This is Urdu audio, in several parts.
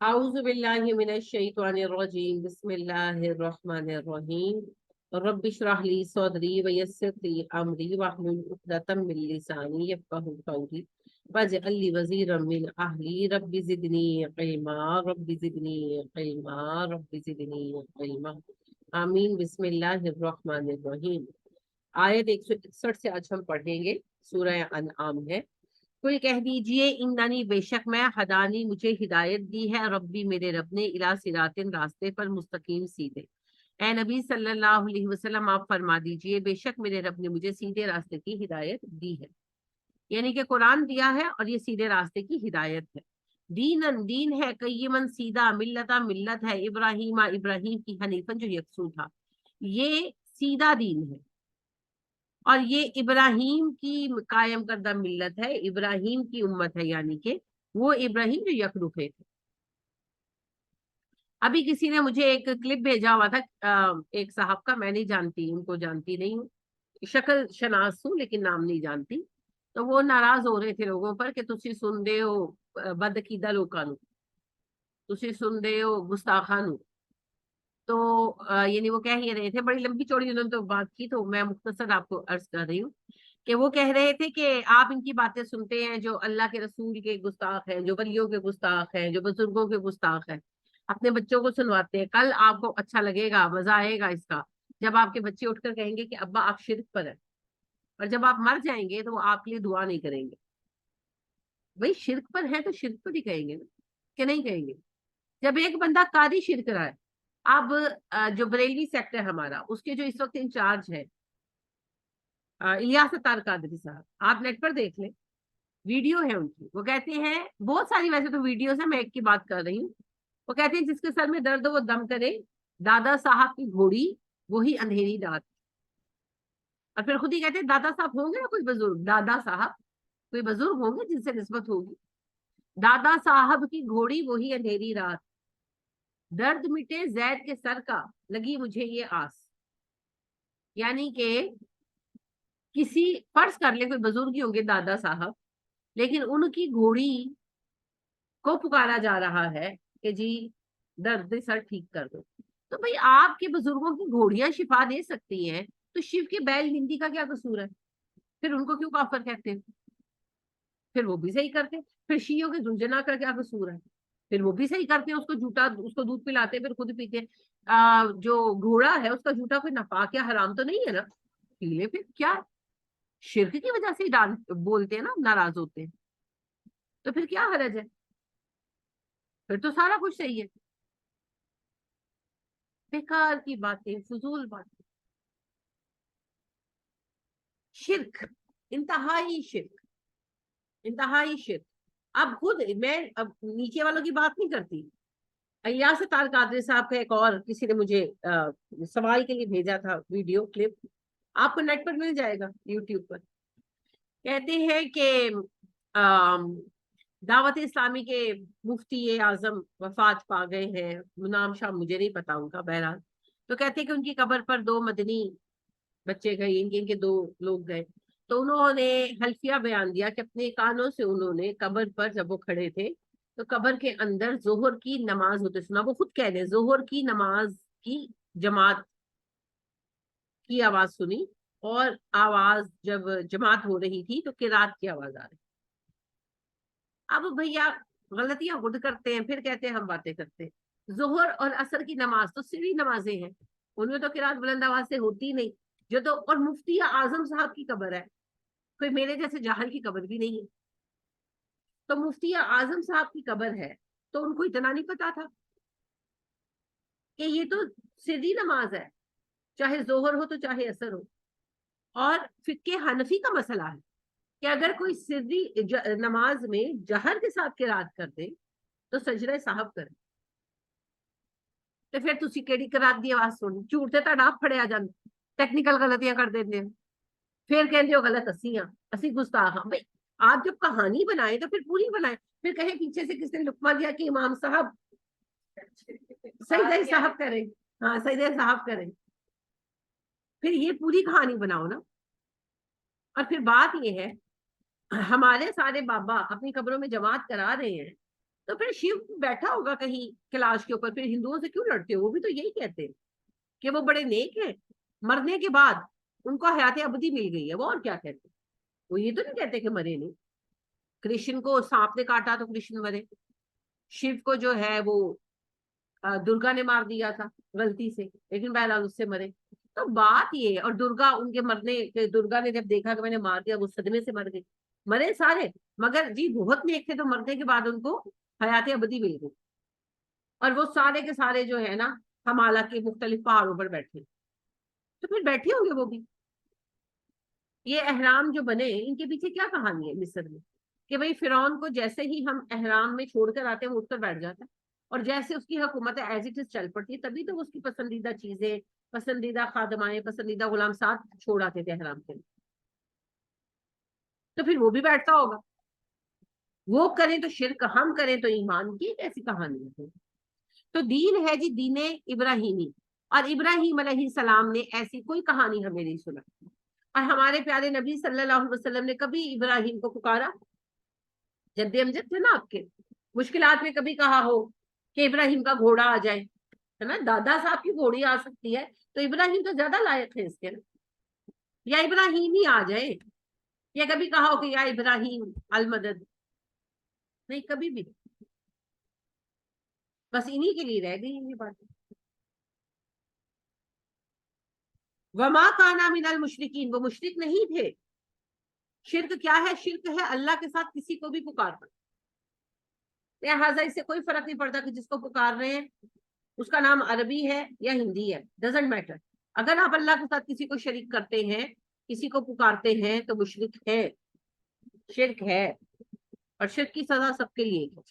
اعوذ باللہ من الشیطان الرجیم بسم اللہ الرحمن الرحیم رب اشرح لی صدری ویسر لی امری واحلل عقدۃ من لسانی یفقہوا قولی واجعل لی وزیرا من اہلی رب زدنی علما رب زدنی علما رب زدنی علما آمین۔ بسم اللہ الرحمن الرحیم۔ آیت 161 سے آج ہم پڑھیں گے، سورہ انعام ہے۔ کوئی کہہ دیجئے اننی بے شک میں، ہدانی مجھے ہدایت دی ہے، ربی میرے رب نے، الی صراط راستے پر مستقیم سیدھے۔ اے نبی صلی اللہ علیہ وسلم آپ فرما دیجئے بے شک میرے رب نے مجھے سیدھے راستے کی ہدایت دی ہے، یعنی کہ قرآن دیا ہے اور یہ سیدھے راستے کی ہدایت ہے۔ دینن دین ہے، قیمن سیدھا، ملتا ملت ہے، ابراہیم ابراہیم کی، حنیفن جو یکسو تھا، یہ سیدھا دین ہے اور یہ ابراہیم کی قائم کردہ ملت ہے، ابراہیم کی امت ہے، یعنی کہ وہ ابراہیم جو یکرفے تھے۔ ابھی کسی نے مجھے ایک کلپ بھیجا ہوا تھا ایک صاحب کا، میں نہیں جانتی، ان کو جانتی نہیں ہوں، شکل شناس ہوں لیکن نام نہیں جانتی۔ تو وہ ناراض ہو رہے تھے لوگوں پر کہ تسی سن دے ہو بدعقیدہ لوکاں نو، تسی سن دے ہو گستاخاں نو۔ تو یعنی وہ کہہ یہ رہے تھے، بڑی لمبی چوڑی انہوں نے تو بات کی، تو میں مختصر آپ کو عرض کر رہی ہوں کہ وہ کہہ رہے تھے کہ آپ ان کی باتیں سنتے ہیں جو اللہ کے رسول کے گستاخ ہیں، جو ولیوں کے گستاخ ہیں، جو بزرگوں کے گستاخ ہیں، اپنے بچوں کو سنواتے ہیں۔ کل آپ کو اچھا لگے گا، مزہ آئے گا اس کا، جب آپ کے بچے اٹھ کر کہیں گے کہ ابا آپ شرک پر ہیں، اور جب آپ مر جائیں گے تو وہ آپ کے لیے دعا نہیں کریں گے۔ بھائی شرک پر ہے تو شرک پر ہی کہیں گے نا، کہ نہیں کہیں گے؟ جب ایک بندہ قاری شرک رہا ہے، اب جو بریلوی سیکٹر ہمارا، اس کے جو اس وقت انچارج ہے الیاس اطہر قادری صاحب، آپ نیٹ پر دیکھ لیں، ویڈیو ہے ان کی، وہ کہتے ہیں، بہت ساری ویسے تو ویڈیوز ہیں، میں ایک کی بات کر رہی ہوں، وہ کہتے ہیں جس کے سر میں درد ہو وہ دم کرے، دادا صاحب کی گھوڑی وہی اندھیری رات۔ اور پھر خود ہی کہتے ہیں دادا صاحب ہوں گے نا کوئی بزرگ، دادا صاحب کوئی بزرگ ہوں گے جن سے نسبت ہوگی، دادا صاحب کی گھوڑی وہی اندھیری رات، درد مٹے زید کے سر کا، لگی مجھے یہ آس۔ یعنی کہ کسی، فرض کر لیں کوئی بزرگ ہی ہوں گے دادا صاحب، لیکن ان کی گھوڑی کو پکارا جا رہا ہے کہ جی درد سر ٹھیک کر دو۔ تو بھئی آپ کے بزرگوں کی گھوڑیاں شفا دے سکتی ہیں، تو شیو کے بیل ہندی کا کیا قصور ہے؟ پھر ان کو کیوں کافر کہتے ہیں؟ پھر وہ بھی صحیح کرتے ہیں۔ پھر شیعوں کے زنجنا کا کیا قصور ہے؟ پھر وہ بھی صحیح کرتے ہیں، اس کو جھوٹا، اس کو دودھ پلاتے ہیں پھر خود پیتے ہیں۔ جو گھوڑا ہے اس کا جھوٹا کوئی ناپاک یا حرام تو نہیں ہے نا، پی لے، پھر کیا شرک کی وجہ سے ہی بولتے ہیں نا، ناراض ہوتے ہیں، تو پھر کیا حرج ہے؟ پھر تو سارا کچھ صحیح ہے۔ بیکار کی باتیں، فضول باتیں، شرک، انتہائی شرک، انتہائی شرک۔ اب خود میں اب نیچے والوں کی بات نہیں کرتی، الیاس اطہر قادری صاحب کا ایک اور کسی نے مجھے سوال کے لیے بھیجا تھا ویڈیو کلپ، آپ کو نیٹ پر مل جائے گا، یوٹیوب پر۔ کہتے ہیں کہ دعوت اسلامی کے مفتی اعظم وفات پا گئے ہیں، نام شام مجھے نہیں پتا ان کا، بہرحال تو کہتے ہیں کہ ان کی قبر پر 2 مدنی بچے گئے، ان کے 2 لوگ گئے، تو انہوں نے حلفیہ بیان دیا کہ اپنے کانوں سے انہوں نے قبر پر جب وہ کھڑے تھے تو قبر کے اندر ظہر کی نماز ہوتے سنا۔ وہ خود کہہ دیں ظہر کی نماز کی جماعت کی آواز سنی، اور آواز جب جماعت ہو رہی تھی تو قرات کی آواز آ رہی۔ اب بھیا غلطیاں خود کرتے ہیں، پھر کہتے ہیں ہم باتیں کرتے ہیں۔ ظہر اور عصر کی نماز تو سری نمازیں ہیں، ان میں تو قرات بلند آواز سے ہوتی نہیں، جو تو، اور مفتی اعظم صاحب کی قبر ہے، کوئی میرے جیسے جاہل کی قبر بھی نہیں ہے، تو مفتی اعظم صاحب کی قبر ہے، تو ان کو اتنا نہیں پتا تھا کہ یہ تو سری نماز ہے، چاہے ظہر ہو تو چاہے عصر ہو۔ اور فقہ حنفی کا مسئلہ ہے کہ اگر کوئی سری نماز میں جہر کے ساتھ قرات کر دے تو سجدہ صاحب کرے، تو پھر تسی کیڑی قرات دی آواز سنی؟ جھوٹ تے تہاڈا آپ پھڑیا جاندا، ٹیکنیکل غلطیاں کر دیندے ہیں، پھر کہندے ہو غلط اسی ہاں، اسی گستاخ ہاں۔ بھائی آپ جب کہانی بنائیں تو پھر پوری بنائیں، پھر کہیں پیچھے سے کس نے لقمہ دیا کہ امام صاحب سجدہ صاحب کریں، ہاں سجدہ صاحب کریں، پھر یہ پوری کہانی بناؤ نا۔ اور پھر بات یہ ہے، ہمارے سارے بابا اپنی قبروں میں جماعت کرا رہے ہیں، تو پھر شیو بیٹھا ہوگا کہیں کیلاش کے اوپر، پھر ہندوؤں سے کیوں لڑتے ہو؟ وہ بھی تو یہی کہتے ہیں کہ وہ بڑے نیک ہیں، مرنے کے بعد ان کو حیات ابدی مل گئی ہے، وہ اور کیا کہتے ہیں؟ وہ یہ تو نہیں کہتے کہ مرے نہیں۔ کرشن کو سانپ نے کاٹا تو کرشن مرے، شیو کو جو ہے وہ درگا نے مار دیا تھا غلطی سے، لیکن بہرحال اس سے مرے۔ تو بات یہ ہے، اور درگا ان کے مرنے، درگا نے جب دیکھا کہ میں نے مار دیا، وہ صدمے سے مر گئی، مرے سارے، مگر جی بہت نیک تھے تو مرنے کے بعد ان کو حیات ابدی مل گئی، اور وہ سارے کے سارے جو ہے نا ہمالا کے مختلف پہاڑوں پر بیٹھے، تو پھر بیٹھے ہوں گے وہ بھی۔ یہ احرام جو بنے ان کے پیچھے کیا کہانی ہے مصر میں، کہ بھئی فرعون کو جیسے ہی ہم احرام میں چھوڑ کر آتے ہیں وہ اٹھ کر بیٹھ جاتا ہے، اور جیسے اس کی حکومت ایز اٹ از چل پڑتی ہے، تبھی تو اس کی پسندیدہ چیزیں، پسندیدہ خادمائیں، پسندیدہ غلام ساتھ چھوڑ آتے تھے احرام کے لیے، تو پھر وہ بھی بیٹھتا ہوگا۔ وہ کریں تو شرک، ہم کریں تو ایمان، کی کیسی کہانی ہے؟ تو دین ہے جی دین ابراہیمی، اور ابراہیم علیہ السلام نے ایسی کوئی کہانی ہمیں نہیں سنا، اور ہمارے پیارے نبی صلی اللہ علیہ وسلم نے کبھی ابراہیم کو پکارا؟ جد امجد تھے نا آپ کے، مشکلات میں کبھی کہا ہو کہ ابراہیم کا گھوڑا آ جائے، ہے نا، دادا صاحب کی گھوڑی آ سکتی ہے تو ابراہیم تو زیادہ لائق ہے اس کے نا، یا ابراہیم ہی آ جائے، یا کبھی کہا ہو کہ یا ابراہیم المدد، نہیں کبھی بھی، بس انہی کے لیے رہ گئی یہ باتیں۔ وما کانا من المشرکین، وہ مشرک نہیں تھے۔ شرک کیا ہے؟ شرک ہے اللہ کے ساتھ کسی کو بھی پکارنا، لہٰذا اس سے کوئی فرق نہیں پڑتا کہ جس کو پکار رہے ہیں اس کا نام عربی ہے یا ہندی ہے، ڈزنٹ میٹر، اگر آپ اللہ کے ساتھ کسی کو شریک کرتے ہیں، کسی کو پکارتے ہیں تو وہ شرک ہے، شرک ہے، اور شرک کی سزا سب کے لیے ہے۔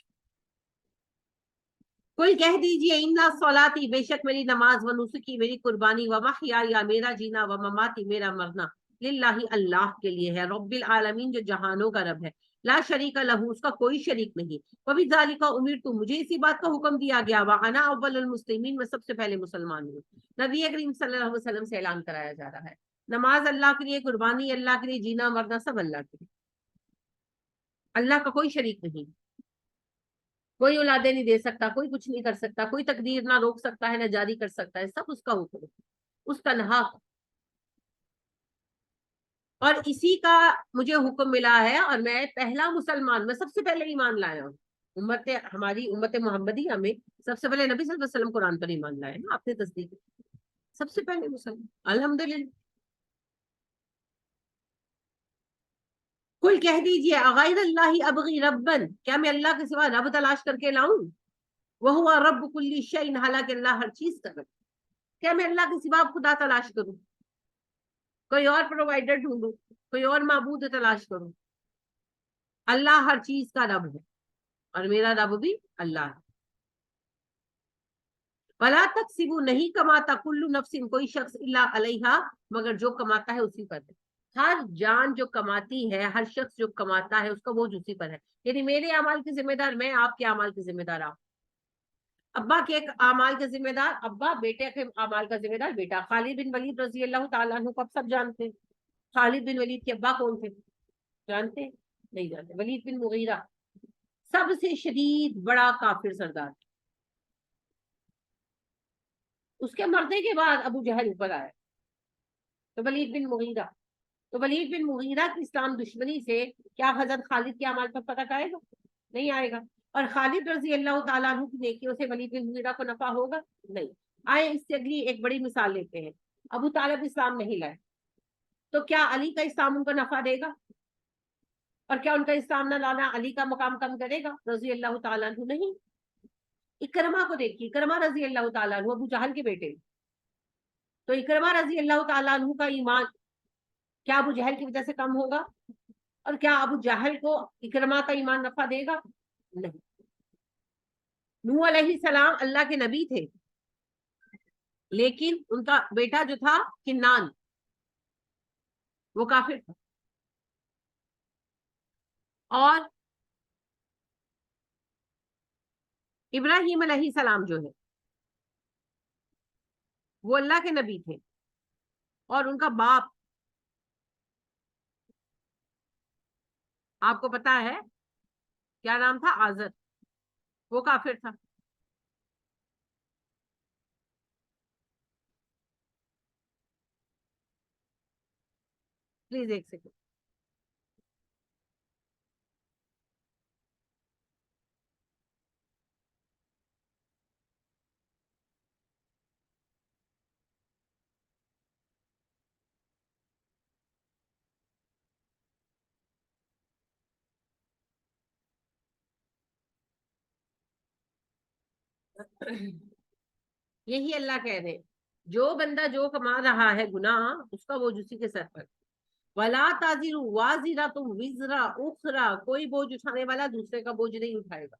کوئی کہہ دیجئے انا صلاتی، بے شک میری نماز، و نسکی میری قربانی، و محیایا میرا جینا، و مماتی میرا مرنا، للہ اللہ کے لیے ہے، رب العالمین جو جہانوں کا رب ہے، لا شریک لہو اس کا کوئی شریک نہیں، وبذالک امرت مجھے اسی بات کا حکم دیا گیا، وانا اول المسلمین میں سب سے پہلے مسلمان ہوں۔ نبی کریم صلی اللہ علیہ وسلم سے اعلان کرایا جا رہا ہے، نماز اللہ کے لیے، قربانی اللہ کے لیے، جینا مرنا سب اللہ کے لیے، اللہ کا کوئی شریک نہیں، کوئی اولادیں نہیں دے سکتا، کوئی کچھ نہیں کر سکتا، کوئی تقدیر نہ روک سکتا ہے نہ جاری کر سکتا ہے، سب اس کا حکم ہے، اس تنہا۔ اور اسی کا مجھے حکم ملا ہے، اور میں پہلا مسلمان، میں سب سے پہلے ایمان لایا ہوں، امت ہماری امت محمدیہ میں سب سے پہلے نبی صلی اللہ علیہ وسلم قرآن پر ایمان لائے نا، آپ نے تصدیق، سب سے پہلے مسلمان، الحمدللہ۔ کوئی کہہ دیجئے اغیر اللہ ابغی ربن، کیا میں اللہ کے سوا رب تلاش کر کے لاؤں، وہ رب کل شیء، حالانکہ اللہ ہر چیز کا رب، کیا میں اللہ کے سوا خدا تلاش کروں، کوئی اور پرووائڈر ڈھونڈوں، کوئی اور معبود تلاش کروں؟ اللہ ہر چیز کا رب ہے، اور میرا رب بھی اللہ ہے۔ ولا تکسبو، نہیں کماتا، کل نفس کوئی شخص، الا علیہا مگر جو کماتا ہے اسی پر ہے، ہر جان جو کماتی ہے، ہر شخص جو کماتا ہے اس کا بوجھ اسی پر ہے، یعنی میرے اعمال کی ذمہ دار میں، آپ کے اعمال کی ذمہ دار آپ، ابا کے اعمال کا ذمہ دار ابا، بیٹے کے اعمال کا ذمہ دار بیٹا۔ خالد بن ولید رضی اللہ تعالیٰ عنہ کو اب سب جانتے ہیں، خالد بن ولید کے ابا کون تھے؟ جانتے ہیں؟ نہیں جانتے، ولید بن مغیرہ، سب سے شدید بڑا کافر سردار، اس کے مرنے کے بعد ابو جہل اوپر آیا، تو ولید بن مغیرہ، تو ولید بن مغیرہ کی اسلام دشمنی سے کیا حضرت خالد کے اعمال پر فرق آئے گا؟ نہیں آئے گا۔ اور خالد رضی اللہ تعالیٰ عنہ کی نیکیوں سے ولید بن مغیرہ کو نفع ہوگا؟ نہیں۔ آئے اس سے اگلی ایک بڑی مثال لیتے ہیں، ابو طالب اسلام نہیں لائے، تو کیا علی کا اسلام ان کو نفع دے گا؟ اور کیا ان کا اسلام نہ لانا علی کا مقام کم کرے گا رضی اللہ تعالیٰ عنہ؟ نہیں۔ اکرما کو دیکھیے، اکرما رضی اللہ تعالیٰ عنہ ابو جہل کے بیٹے، تو اکرما رضی اللہ تعالیٰ عنہ کا ایمان کیا ابو جہل کی وجہ سے کم ہوگا؟ اور کیا ابو جہل کو اکرما کا ایمان نفع دے گا؟ نہیں۔ نوح علیہ السلام اللہ کے نبی تھے، لیکن ان کا بیٹا جو تھا کنان، وہ کافر تھا، اور ابراہیم علیہ السلام جو ہے وہ اللہ کے نبی تھے، اور ان کا باپ آپ کو پتا ہے کیا نام تھا؟ آزر۔ وہ کافر تھا. پلیز ایک سیکنڈ. یہی اللہ کہہ رہے ہیں، جو بندہ جو کما رہا ہے گناہ، اس کا بوجھ اسی کے سر پر. ولا تازر وازرہ تم وزرا اخرا، کوئی بوجھ اٹھانے والا دوسرے کا بوجھ نہیں اٹھائے گا.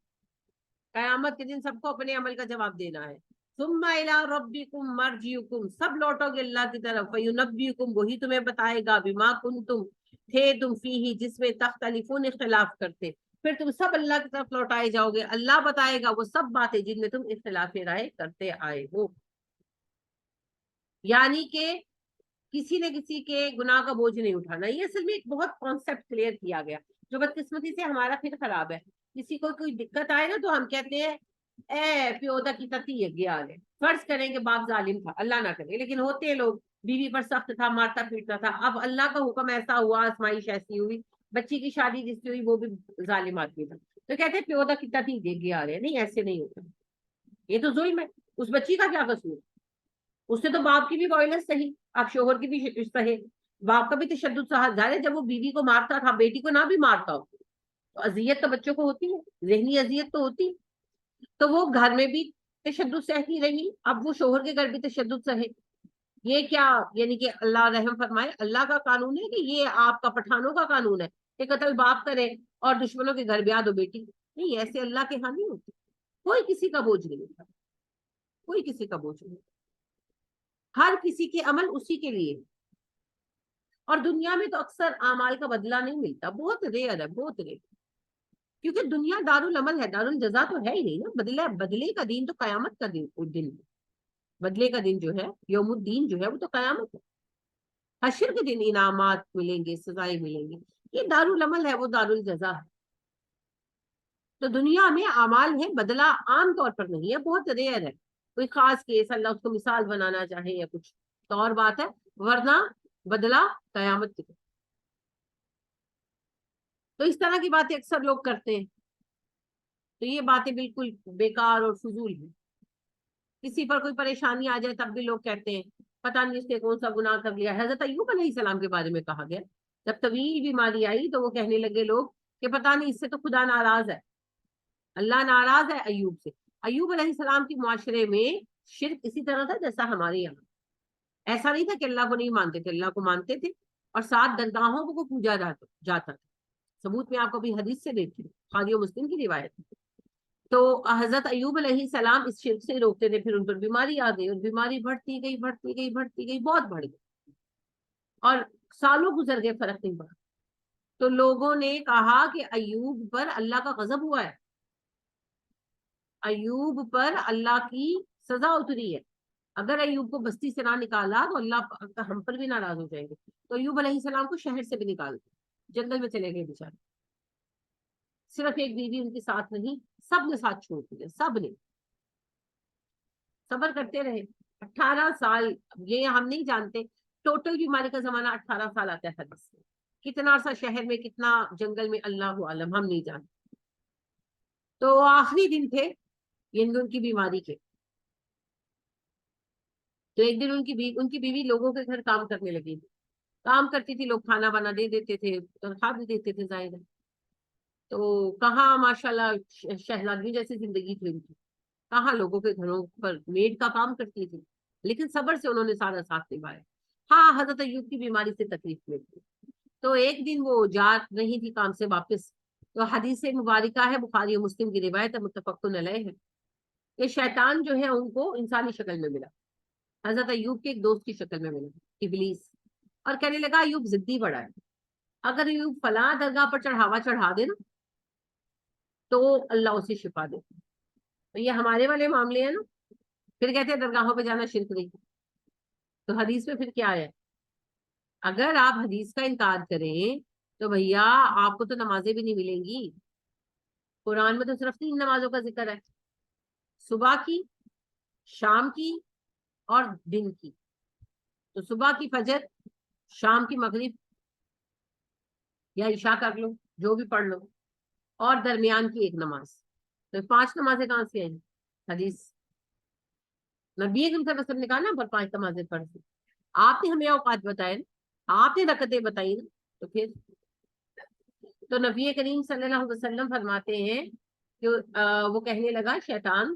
قیامت کے دن سب کو اپنے عمل کا جواب دینا ہے. ثم الی ربکم مرجعکم، سب لوٹو گے اللہ کی طرف. فینبئکم، وہی تمہیں بتائے گا. بما کنتم، تھے تم فیہ، جس میں تختلفون، اختلاف کرتے. پھر تم سب اللہ کی طرف لوٹائے جاؤ گے. اللہ بتائے گا وہ سب باتیں جن میں تم اختلاف رائے کرتے آئے ہو. یعنی کہ کسی نہ کسی کے گناہ کا بوجھ نہیں اٹھانا. یہ اصل میں ایک بہت کانسیپٹ کلیئر کیا گیا جو بدقسمتی سے ہمارا پھر خراب ہے. کسی کو کوئی دقت آئے نا تو ہم کہتے ہیں اے پیودا کی تتی ہے گیا ہے. فرض کریں کہ باپ ظالم تھا، اللہ نہ کرے، لیکن ہوتے ہیں لوگ، بیوی پر سخت تھا، مارتا پیٹتا تھا. اب اللہ کا حکم ایسا ہوا، آزمائش ایسی ہوئی، بچی کی شادی جس سے ہوئی وہ بھی ظالم آدمی تھا، تو کہتے ہیں پیودا کی تتی دے گیا ہے. نہیں، ایسے نہیں ہوتا. یہ تو ظلم ہے. اس بچی کا کیا قصور؟ اس نے تو باپ کی بھی وائلنس سہی، آپ شوہر کی بھی سہے، باپ کا بھی تشدد سہا. ظاہر ہے جب وہ بیوی کو مارتا تھا، بیٹی کو نہ بھی مارتا ہو تو اذیت تو بچوں کو ہوتی ہے، ذہنی اذیت تو ہوتی. تو وہ گھر میں بھی تشدد سہتی رہی، اب وہ شوہر کے گھر بھی تشدد سہے. یہ کیا یعنی کہ اللہ رحم فرمائے، اللہ کا قانون ہے کہ یہ آپ کا پٹھانوں کا قانون ہے کہ قتل باپ کرے اور دشمنوں کے گھر بیاہ دو بیٹی؟ نہیں، ایسے اللہ کے ہاں نہیں ہوتی. کوئی کسی کا بوجھ نہیں ہوتا، کوئی کسی کا بوجھ نہیں. ہر کسی کے عمل اسی کے لیے. اور دنیا میں تو اکثر اعمال کا بدلہ نہیں ملتا، بہت ریئر ہے، بہت ریئر. کیونکہ دنیا دار العمل ہے، دار الجزا تو ہے ہی نہیں نا. بدلے کا دن تو قیامت کا دن بدلے کا دن جو ہے، یوم الدین جو ہے، وہ تو قیامت ہے. حشر کے دن انعامات ملیں گے، سزائیں ملیں گی. یہ دار العمل ہے، وہ دار الجزا ہے. تو دنیا میں اعمال ہے، بدلہ عام طور پر نہیں ہے، بہت ریئر ہے. کوئی خاص کیس اللہ اس کو مثال بنانا چاہے یا کچھ تو اور بات ہے، ورنہ بدلہ قیامت کی. تو اس طرح کی باتیں اکثر لوگ کرتے ہیں، تو یہ باتیں بالکل بیکار اور فضول ہیں. کسی پر کوئی پریشانی آ جائے تب بھی لوگ کہتے ہیں پتہ نہیں اس نے کون سا گناہ کر لیا. حضرت ایوب علیہ السلام کے بارے میں کہا گیا، جب طویل بیماری آئی تو وہ کہنے لگے لوگ کہ پتہ نہیں اس سے تو خدا ناراض ہے، اللہ ناراض ہے ایوب سے. ایوب علیہ السلام کے معاشرے میں شرک اسی طرح تھا جیسا ہمارے یہاں. ایسا نہیں تھا کہ اللہ کو نہیں مانتے تھے، اللہ کو مانتے تھے، اور 7 درگاہوں کو پوجا جاتا تھا. ثبوت میں آپ کو بھی حدیث سے دیتی ہوں، بخاری و مسلم کی روایت ہے. تو حضرت ایوب علیہ السلام اس شرک سے روکتے تھے، پھر ان پر بیماری آ گئی اور بیماری بڑھتی گئی بڑھتی گئی بڑھتی گئی، بہت بڑھ گئی، اور سالوں گزر گئے، فرق نہیں پڑا. تو لوگوں نے کہا کہ ایوب پر اللہ کا غضب ہوا ہے، ایوب پر اللہ کی سزا اتری ہے. اگر ایوب کو بستی سے نہ نکالا تو اللہ ہم پر بھی ناراض ہو جائیں گے. تو ایوب علیہ السلام کو شہر سے بھی نکال دیا، جنگل میں چلے گئے بیچارے. صرف ایک بیوی ان کے ساتھ نہیں، سب نے ساتھ چھوڑ دیا، سب نے صبر کرتے رہے. 18 سال، یہ ہم نہیں جانتے ٹوٹل بیماری کا زمانہ 18 سال آتا ہے حدیث میں. کتنا عرصہ شہر میں، کتنا جنگل میں، اللہ عالم، ہم نہیں جانتے. تو آخری دن تھے ان کی بیماری کے. تو ایک دن ان کی بیوی لوگوں کے گھر کام کرنے لگی تھی. کام کرتی تھی، لوگ کھانا بنا دے دیتے تھے، تنخواہ بھی دیتے تھے ظاہر ہے. تو کہاں ماشاءاللہ شہزادی جیسی زندگی تھی ان کی، کہاں لوگوں کے گھروں پر میڈ کا کام کرتی تھی، لیکن صبر سے انہوں نے سارا ساتھ نبھایا. ہاں، حضرت ایوب کی بیماری سے تکلیف میں تھی. تو ایک دن وہ جا رہی تھی کام سے واپس، تو حدیث مبارکہ ہے، بخاری و مسلم کی روایت ہے، متفق علیہ ہے، کہ شیطان جو ہے ان کو انسانی شکل میں ملا، حضرت ایوب کے ایک دوست کی شکل میں ملا، ابلیس. اور کہنے لگا ایوب ضدی بڑا ہے، اگر ایوب فلاں درگاہ پر چڑھاوا چڑھا دے نا تو اللہ اسے شفا دے. تو یہ ہمارے والے معاملے ہیں نا. پھر کہتے ہیں درگاہوں پہ جانا شرک نہیں. تو حدیث میں پھر کیا ہے؟ اگر آپ حدیث کا انکار کریں تو بھیا آپ کو تو نمازیں بھی نہیں ملیں گی. قرآن میں تو صرف 3 نمازوں کا ذکر ہے، صبح کی، شام کی اور دن کی. تو صبح کی فجر، شام کی مغرب یا عشاء کر لو، جو بھی پڑھ لو، اور درمیان کی ایک نماز. تو 5 نمازیں کہاں سے آئیں؟ حدیث نبی اکرم صلی اللہ علیہ وسلم نے کہا نا پر 5 نمازیں پڑھ سی. آپ نے ہمیں اوقات بتائے نا، آپ نے رکعتیں بتائی نا، تو پھر تو نبی کریم صلی اللہ علیہ وسلم فرماتے ہیں کہ وہ کہنے لگا شیطان،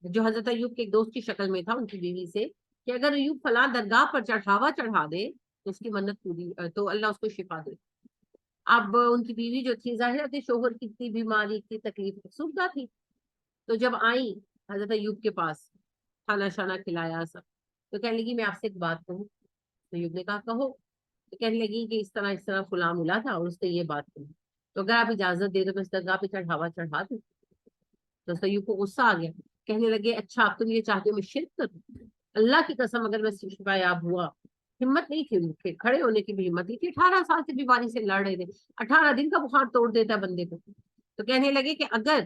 جو حضرت ایوب کے ایک دوست کی شکل میں تھا ان کی بیوی سے، کہ اگر ایوب فلاں درگاہ پر چڑھاوا چڑھا دے تو اس کی منت پوری، تو اللہ اس کو شفا دے. اب ان کی بیوی جو تھی، ظاہر تھی شوہر کی اتنی بیماری کی تکلیف سوکھتا تھی، تو جب آئی حضرت ایوب کے پاس، کھانا شانا کھلایا سب، تو کہنے لگی میں آپ سے ایک بات کہوں. تو ایوب نے کہا کہو. تو کہنے لگی کہ اس طرح فلاں ملا تھا اور اس نے یہ بات کہی، تو اگر آپ اجازت دے دو میں اس درگاہ پہ چڑھاوا چڑھا دوں. تو ایوب کو غصہ آ گیا، کہنے لگے اچھا آپ تم یہ چاہتے ہو میں شرک کروں؟ اللہ کی قسم اگر میں شفا یاب ہوا، ہمت نہیں تھی ان کے کھڑے ہونے کی بھی ہمت نہیں تھی، 18 سال سے بیماری سے لڑ رہے تھے، 18 دن کا بخار توڑ دیتا بندے کو. تو کہنے لگے کہ اگر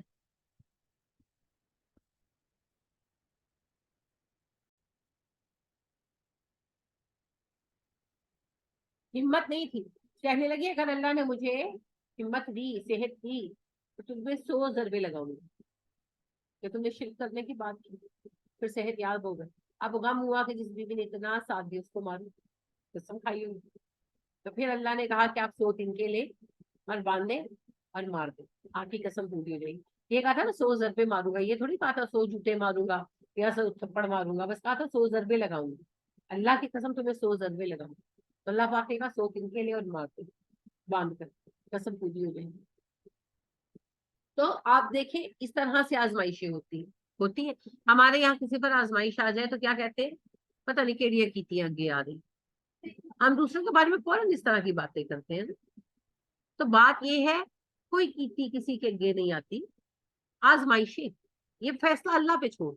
ہمت نہیں تھی، کہنے لگے اگر اللہ نے مجھے ہمت دی، صحت دی، تو تمہیں 100 ضربے لگاؤں گی. کہ تم نے شرک کرنے کی بات کی، پھر صحت یاب ہو گئی. اب غم ہوا کہ جس بیوی نے اتنا ساتھ دیا اس کو مارو، قسم کھائی ہوئی. تو پھر اللہ نے کہا کہ آپ 100 دن کے لیے مر باندھ دیں اور مار دیں، آپ کی قسم پوری ہو جائے گی. یہ کہا تھا نا 100 ضربے ماروں گا، یہ تھوڑی کہا تھا 100 جوتے ماروں گا یا 100 تھپڑ ماروں گا، بس کہا تھا 100 ضربے لگاؤں گی. اللہ کی قسم تمہیں 100 ضربے لگاؤں گی. تو اللہ پاک نے کہا 100 دن کے لیے اور مار دیں باندھ کر، قسم پوری ہو جائے گی. تو آپ دیکھیں اس طرح سے آزمائشیں ہوتی ہیں. ہمارے یہاں کسی پر آزمائش آ جائے تو کیا کہتے ہیں؟ پتہ نہیں کیڑی کی آگے آ رہی. ہم دوسروں کے بارے میں فوراً اس طرح کی باتیں کرتے ہیں. تو بات یہ ہے کوئی کیتی کسی کے آگے نہیں آتی. آزمائشیں یہ فیصلہ اللہ پہ چھوڑ.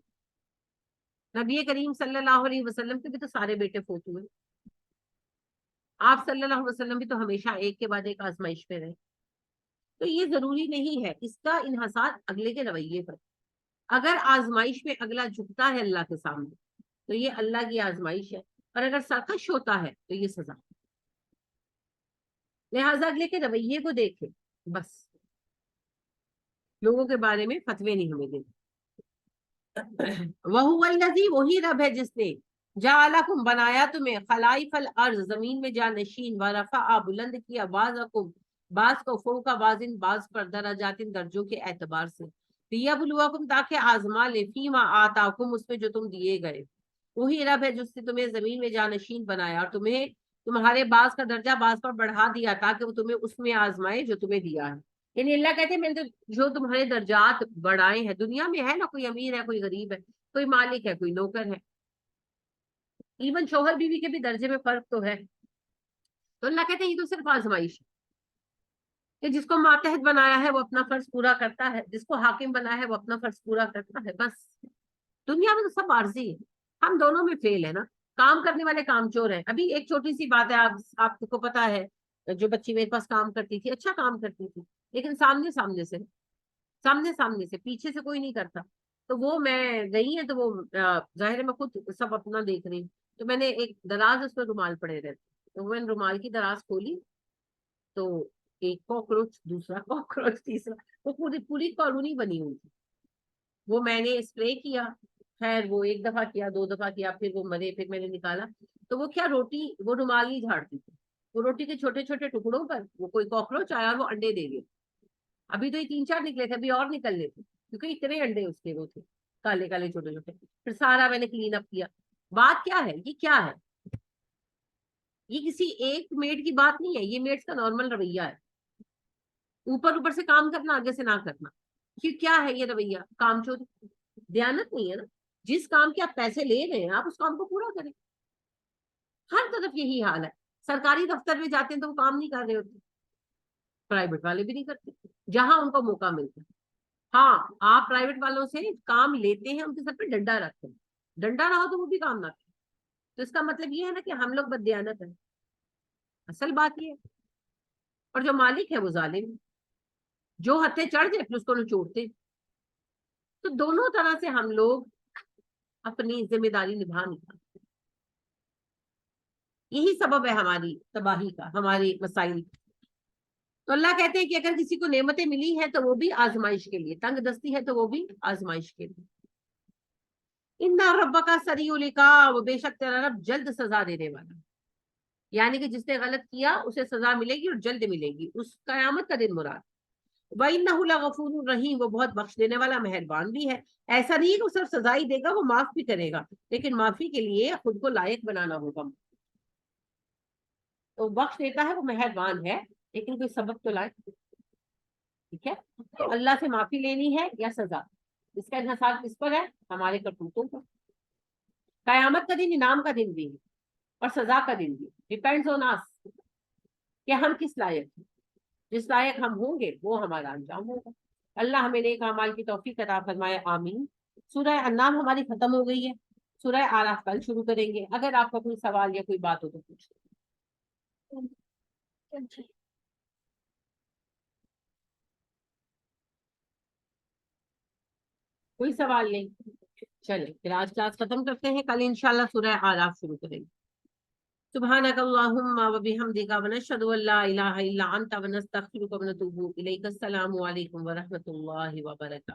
نبی کریم صلی اللہ علیہ وسلم کے بھی تو سارے بیٹے فوت ہوئے، آپ صلی اللہ علیہ وسلم بھی تو ہمیشہ ایک کے بعد ایک آزمائش پہ رہے. تو یہ ضروری نہیں ہے، اس کا انحصار اگلے کے رویے پر. اگر آزمائش میں اگلا جھکتا ہے اللہ کے سامنے تو یہ اللہ کی آزمائش ہے، اور اگر سرکش ہوتا ہے تو یہ سزا. لہٰذا اگلے کے رویے کو دیکھیں، بس لوگوں کے بارے میں فتوے نہیں ہمیں دیتے. وَهُوَ الَّذِي وہی رب ہے جس نے جعلکم بنایا تمہیں خلائف الارض زمین میں جانشین، ورفع بلند کیا بعضکم بعض کو فوق بعض بعض پر درجات درجوں کے اعتبار سے، لیبلوکم تاکہ آزما لے فیما آتاکم اس میں جو تم دیے گئے. وہی رب ہے جس نے تمہیں زمین میں جانشین بنایا اور تمہیں تمہارے بعض کا درجہ بعض پر بڑھا دیا تاکہ وہ تمہیں اس میں آزمائے جو تمہیں دیا ہے. یعنی اللہ کہتے ہیں میں نے جو تمہارے درجات بڑھائے ہیں، دنیا میں ہے نا کوئی امیر ہے، کوئی غریب ہے، کوئی مالک ہے، کوئی نوکر ہے، ایون شوہر بیوی کے بھی درجے میں فرق تو ہے. تو اللہ کہتے ہیں یہ تو صرف آزمائش ہے کہ جس کو ماتحت بنایا ہے وہ اپنا فرض پورا کرتا ہے، جس کو حاکم بنایا ہے وہ اپنا فرض پورا کرتا ہے. بس دنیا میں تو سب عارضی ہے، ہم دونوں میں فیل ہے نا. کام کرنے والے کام چور ہیں. ابھی ایک چھوٹی سی بات ہے، آپ کو پتا ہے جو بچی میرے پاس کام کرتی تھی، اچھا کام کرتی تھی، لیکن سامنے سے پیچھے سے کوئی نہیں کرتا. تو وہ میں گئی ہے تو وہ ظاہر ہے میں خود سب اپنا دیکھ رہی ہوں. تو میں نے ایک دراز اس میں رومال پڑے رہتے، تو میں نے رومال کی دراز کھولی تو ایک کاکروچ، دوسرا کاکروچ، تیسرا، وہ پوری پوری کالونی بنی ہوئی تھی. وہ میں نے اسپرے کیا، خیر وہ ایک دفعہ کیا، 2 دفعہ کیا، پھر وہ مرے، پھر میں نے نکالا تو وہ کیا روٹی، وہ رومال نہیں جھاڑتی تھی، وہ روٹی کے چھوٹے چھوٹے ٹکڑوں پر وہ کوئی کاکروچ آیا اور وہ انڈے دے گئے. ابھی تو یہ 3 4 نکلے تھے، ابھی اور نکلنے تھے کیونکہ اتنے انڈے اس کے وہ تھے کالے کالے چھوٹے چھوٹے. پھر سارا میں نے کلین اپ کیا. بات کیا ہے، یہ کیا ہے، یہ کسی ایک میڈ کی بات نہیں ہے، یہ میڈ کا نارمل رویہ ہے. اوپر سے کام کرنا، آگے سے نہ کرنا. یہ کیا ہے، یہ رویہ کام چور، دیانت نہیں ہے نا. جس کام کے آپ پیسے لے رہے ہیں آپ اس کام کو پورا کریں. ہر طرف یہی حال ہے. سرکاری دفتر میں جاتے ہیں تو وہ کام نہیں کر رہے ہوتے، پرائیویٹ والے بھی نہیں کرتے جہاں ان کو موقع ملتا ہے. ہاں آپ پرائیویٹ والوں سے کام لیتے ہیں، ان کے سر پہ ڈنڈا رکھتے ہیں، ڈنڈا نہ ہو تو وہ بھی کام نہ کریں. تو اس کا مطلب یہ ہے نا کہ ہم لوگ بددیانت ہیں. اصل بات یہ ہے. اور جو مالک ہے وہ ظالم ہے. جو ہتھے چڑھ جائے پھر اس کو نچوڑتے. تو دونوں طرح سے ہم لوگ اپنی ذمہ داری نبھا نہیں پاتے. یہی سبب ہے ہماری تباہی کا، ہماری مسائل کا. تو اللہ کہتے ہیں کہ اگر کسی کو نعمتیں ملی ہیں تو وہ بھی آزمائش کے لیے، تنگ دستی ہے تو وہ بھی آزمائش کے لیے. ان ربک سریع العقاب، بے شک تیرا رب جلد سزا دینے والا. یعنی کہ جس نے غلط کیا اسے سزا ملے گی اور جلد ملے گی، اس قیامت کا دن مراد. وَإِنَّهُ لَغَفُورٌ رَحِيمٌ، وہ بہت بخش دینے والا مہربان بھی ہے. ایسا نہیں ہے کہ وہ صرف سزا ہی دے گا، وہ معاف بھی کرے گا، لیکن معافی کے لیے خود کو لائق بنانا ہوگا. تو بخش دیتا ہے، وہ مہربان ہے، لیکن کوئی سبب تو لائے. ٹھیک ہے، تو اللہ سے معافی لینی ہے یا سزا، اس کا انحصار کس پر ہے؟ ہمارے کرتوتوں پر. قیامت کا دن انعام کا دن بھی ہے اور سزا کا دن بھی. ڈیپینڈز آن اس کہ ہم کس لائق ہیں. جس لائق ہم ہوں گے وہ ہمارا انجام ہوگا. اللہ ہمیں نیک اعمال کی توفیق عطا فرمائے، آمین. سورہ انعام ہماری ختم ہو گئی ہے. سورہ آراف کل شروع کریں گے. اگر آپ کا کوئی سوال یا کوئی بات ہو تو پوچھ. کوئی سوال نہیں؟ چلیں پھر آج کلاس ختم کرتے ہیں، کل انشاءاللہ سورہ آراف شروع کریں گے. سبحانك اللهم وبحمدك ونشهد ان لا اله الا انت ونستغفرك ونتوب اليك. السلام علیکم ورحمۃ اللہ وبرکاتہ.